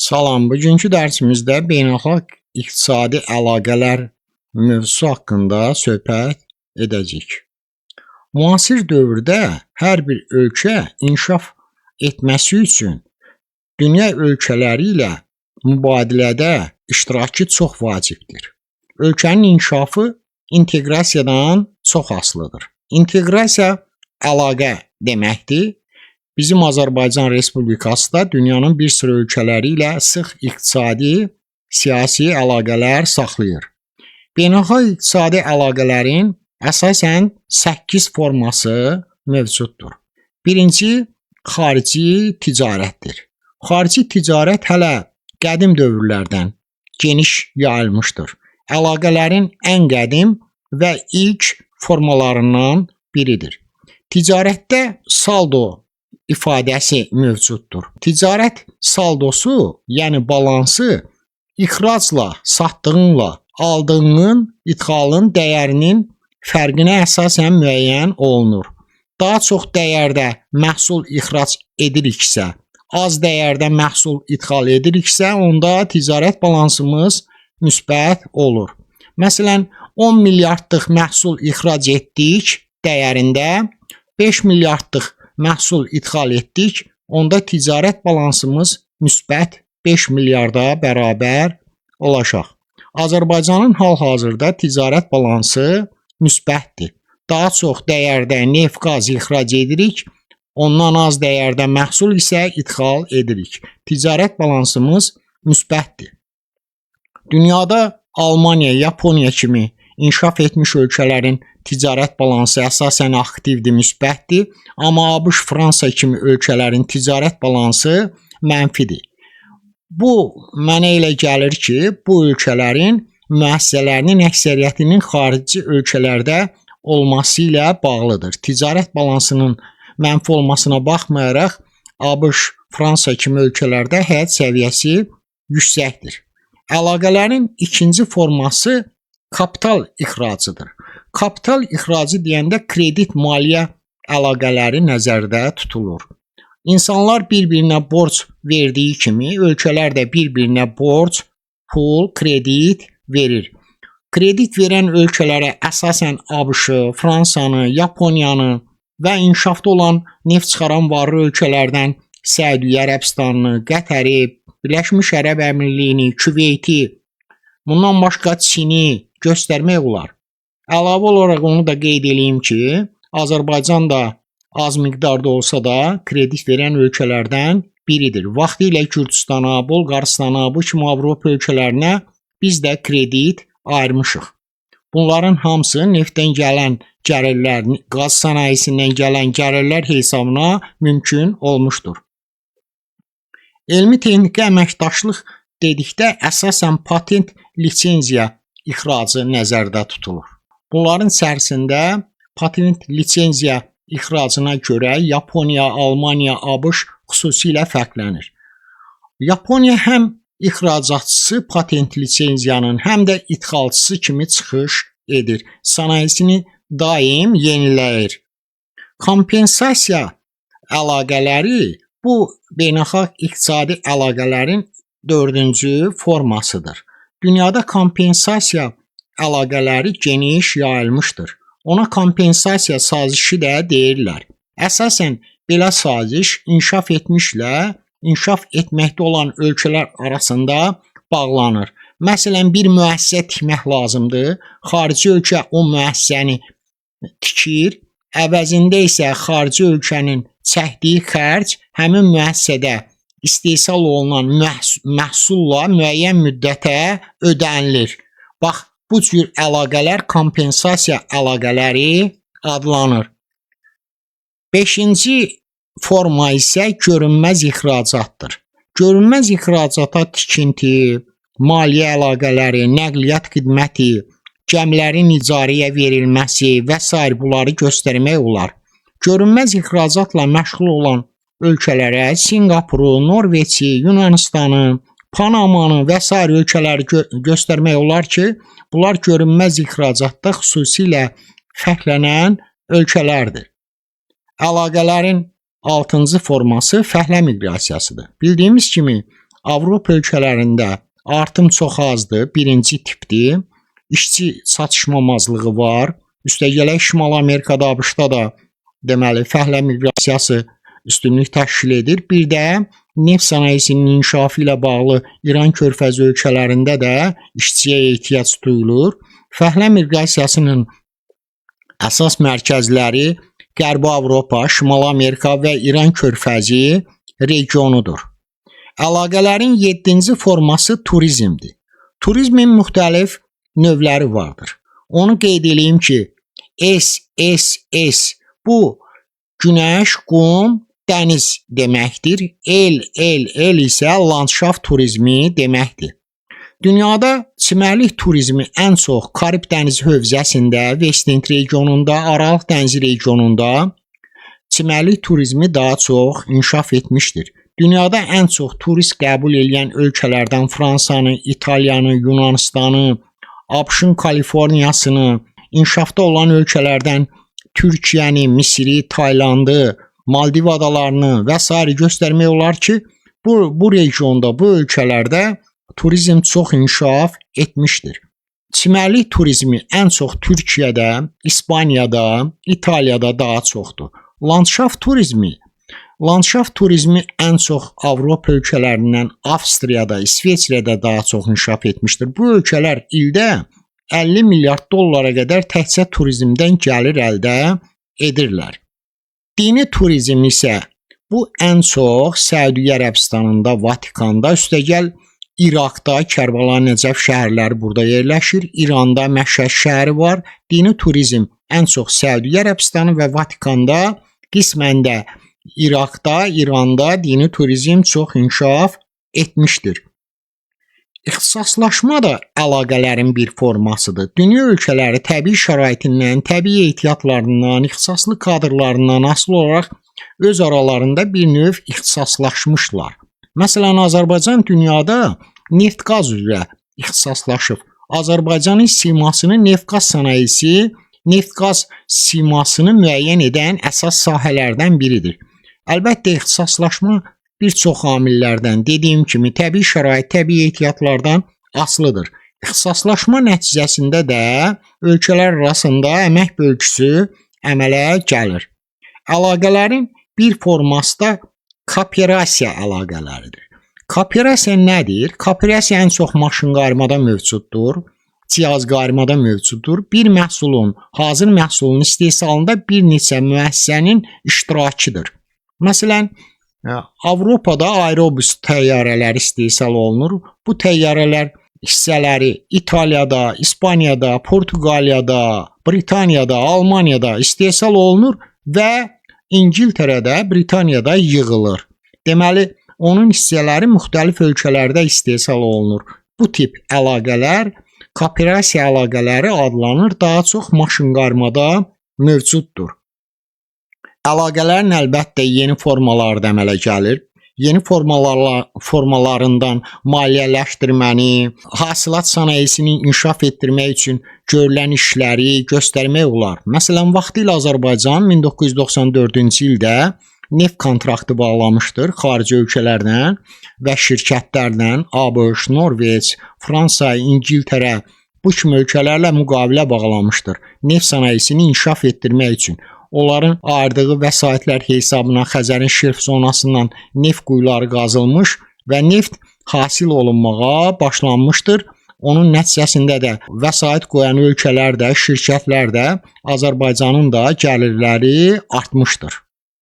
Salam, bugünkü dərsimizdə beynəlxalq iqtisadi əlaqələr mövzusu haqqında söhbət edəcəyik. Müasir dövrdə hər bir ölkə inkişaf etməsi üçün dünya ölkələri ilə mübadilədə iştirakı çox vacibdir. Ölkənin inkişafı inteqrasiyadan çox asılıdır. İnteqrasiya əlaqə deməkdir. Bizim Azərbaycan Respublikası da dünyanın bir sıra ölkələri ilə sıx iqtisadi, siyasi əlaqələr saxlayır. Beynəlxalq iqtisadi əlaqələrin əsasən 8 forması mövcuddur. Birinci, xarici ticarətdir. Xarici ticarət hələ qədim dövrlərdən geniş yayılmışdır. Əlaqələrin ən qədim və ilk formalarından biridir. Ticarətdə saldo ifadəsi mövcuddur. Ticarət saldosu, yəni balansı ixracla, satdığınla aldığının, idxalın dəyərinin fərqinə əsasən müəyyən olunur. Daha çox dəyərdə məhsul ixrac ediriksə, az dəyərdə məhsul idxal ediriksə, onda ticarət balansımız müsbət olur. Məsələn, 10 milyardlıq məhsul ixrac etdik dəyərində, 5 milyardlıq məhsul idxal etdik, onda ticarət balansımız müsbət 5 milyarda bərabər olacaq. Azərbaycanın hal-hazırda ticarət balansı müsbətdir. Daha çox dəyərdə neft, qaz ixrac edirik, ondan az dəyərdə məhsul isə idxal edirik. Ticarət balansımız müsbətdir. Dünyada Almaniya, Yaponiya kimi inkişaf etmiş ölkələrin ticarət balansı əsasən aktivdir, müsbətdir. Amma ABŞ, Fransa kimi ölkələrin ticarət balansı mənfidir. Bu mənə elə gəlir ki, bu ölkələrin müəssisələrinin əksəriyyətinin xarici ölkələrdə olması ilə bağlıdır. Ticarət balansının mənfi olmasına baxmayaraq, ABŞ, Fransa kimi ölkələrdə həyat səviyyəsi yüksəkdir. Əlaqələrin ikinci forması kapital ixracıdır. Kapital ixracı deyəndə kredit maliyyə əlaqələri nəzərdə tutulur. İnsanlar bir-birinə borc verdiyi kimi, ölkələr də bir-birinə borc, pul, kredit verir. Kredit verən ölkələrə əsasən ABŞ-ı, Fransanı, Yaponiyanı və inkişafda olan neft çıxaran varlı ölkələrdən Səudiyyə Ərəbistanını, Qətəri, Birləşmiş Ərəb Əmirlikliyini, Küveyti, bundan başqa Çini göstərmək olar. Əlavə olaraq onu da qeyd edeyim ki, Azərbaycan da az miqdarda olsa da kredit verən ölkələrdən biridir. Vaxtilə Gürcüstana, Bolqarıstana, bu kimi Avropa ölkələrinə biz də kredit ayırmışıq. Bunların hamısı neftdən gələn gəlirlər, qaz sənayesindən gələn gəlirlər hesabına mümkün olmuşdur. Elmi-texniki əməkdaşlıq dedikdə əsasən patent, lisenziya ixracı nəzərdə tutulur. Bunların içərisində patent, lisenziya ixracına görə Yaponiya, Almaniya, ABŞ xüsusilə fərqlənir. Yaponiya həm ixracatçısı patent lisenziyanın, həm də idxalçısı kimi çıxış edir. Sənayesini daim yeniləyir. Kompensasiya əlaqələri bu beynəlxalq iqtisadi əlaqələrin dördüncü formasıdır. Dünyada kompensasiya əlaqələri geniş yayılmışdır. Ona kompensasiya sazişi də deyirlər. Əsasən belə saziş inkişaf etmişlə inkişaf etməkdə olan ölkələr arasında bağlanır. Məsələn, bir müəssisə tikmək lazımdır. Xarici ölkə o müəssisəni tikir. Əvəzində isə xarici ölkənin çəkdiyi xərc həmin müəssisədə istehsal olunan məhsulla müəyyən müddətə ödənilir. Bax, bu cür əlaqələr kompensasiya əlaqələri adlanır. 5-ci forma isə görünməz ixracatdır. Görünməz ixracata tikinti, maliyyə əlaqələri, nəqliyyat xidməti, gəmilərin icarəyə verilməsi və s. bunları göstərmək olar. Görünməz ixracatla məşğul olan ölkələrə Singapuru, Norveçi, Yunanistanı, Panamanı və s. ölkələri göstərmək olar ki, bunlar görünməz ixracatda xüsusilə fərqlənən ölkələrdir. Əlaqələrin 6-cı forması fəhlə miqrasiyasıdır. Bildiyimiz kimi Avropa ölkələrində artım çox azdır, birinci tipdir. İşçi çatışmamazlığı var. Üstəgələk Şimali Amerikada, ABŞ-da da deməli fəhlə miqrasiyası üstünlük təşkil edir. Bir də neft sənayesinin inkişafı ilə bağlı İran körfəzi ölkələrində də işçiyə ehtiyac duyulur. Fəhlə miqrasiyasının əsas mərkəzləri Qərbi Avropa, Şimali Amerika və İran körfəzi regionudur. Əlaqələrin 7-ci forması turizmdir. Turizmin müxtəlif növləri vardır. Onu qeyd edeyim ki, SSS bu günəş, qum, dəniz deməkdir. L isə landşaft turizmi deməkdir. Dünyada çimərlik turizmi ən çox Karib dənizi hövzəsində, West End regionunda, Aralıq dənizi regionunda çimərlik turizmi daha çox inkişaf etmişdir. Dünyada ən çox turist qəbul edən ölkələrdən Fransanı, İtaliyanı, Yunanistanı, ABŞ-ın Kaliforniyasını, inkişafda olan ölkələrdən Türkiyəni, Misiri, Taylandı, Maldiv adalarını və s. göstərmək olar ki, bu regionda, bu ölkələrdə turizm çox inkişaf etmişdir. Çimərlik turizmi ən çox Türkiyədə, İspaniyada, İtaliyada daha çoxdur. Landşaft turizmi ən çox Avropa ölkələrindən Avstriyada, İsveçrədə daha çox inkişaf etmişdir. Bu ölkələr ildə 50 milyard dollara qədər təkcə turizmdən gəlir əldə edirlər. Dini turizm isə bu ən çox Səudiyyə Ərəbistanında, Vatikanda, üstəgəl İraqda Kərbəla Nəcəf şəhərləri burada yerləşir. İranda Məşhəd şəhəri var. Dini turizm ən çox Səudiyyə Ərəbistanı və Vatikanda, qismən də İraqda, İranda dini turizm çox inkişaf etmişdir. İxtisaslaşma da əlaqələrin bir formasıdır. Dünya ölkələri təbii şəraitindən, təbii ehtiyatlarından, ixtisaslı kadrlarından asılı olaraq öz aralarında bir növ ixtisaslaşmışlar. Məsələn, Azərbaycan dünyada neft-qaz üzrə ixtisaslaşıb. Azərbaycanın simasını neft-qaz sənayesi, neft-qaz simasını müəyyən edən əsas sahələrdən biridir. Əlbəttə, ixtisaslaşma bir çox amillərdən, dediyim kimi, təbii şərait, təbii ehtiyatlardan asılıdır. İxtisaslaşma nəticəsində də ölkələr arasında əmək bölgüsü əmələ gəlir. Əlaqələrin bir forması da kooperasiya əlaqələridir. Kooperasiya nədir? Kooperasiya ən çox maşın qayırmada mövcuddur, cihaz qayırmada mövcuddur. Bir məhsulun, hazır məhsulun istehsalında bir neçə müəssisənin iştirakıdır. Məsələn, Avropada aerobus təyyarələri istehsal olunur. Bu təyyarələr hissələri İtaliyada, İspaniyada, Portuqaliyada, Britaniyada, Almaniyada istehsal olunur və İngiltərədə, Britaniyada yığılır. Deməli, onun hissələri müxtəlif ölkələrdə istehsal olunur. Bu tip əlaqələr kooperasiya əlaqələri adlanır. Daha çox maşınqayırmada mövcuddur. Əlaqələrin əlbəttə yeni formaları da əmələ gəlir. Yeni formalarından maliyyələşdirməni, hasilat sənayesini inkişaf etdirmək üçün görülən işləri göstərmək olar. Məsələn, vaxtilə Azərbaycan 1994-cü ildə neft kontraktı bağlamışdır xarici ölkələrdən və şirkətlərdən ABŞ, Norveç, Fransa, İngiltərə bu kimi ölkələrlə müqavilə bağlamışdır. Neft sənayesini inkişaf etdirmək üçün. Onların ayırdığı vəsaitlər hesabına Xəzərin şelf zonasından neft quyuları qazılmış və neft hasil olunmağa başlanmışdır. Onun nəticəsində də vəsait qoyan ölkələr də, şirkətlər də Azərbaycanın da gəlirləri artmışdır.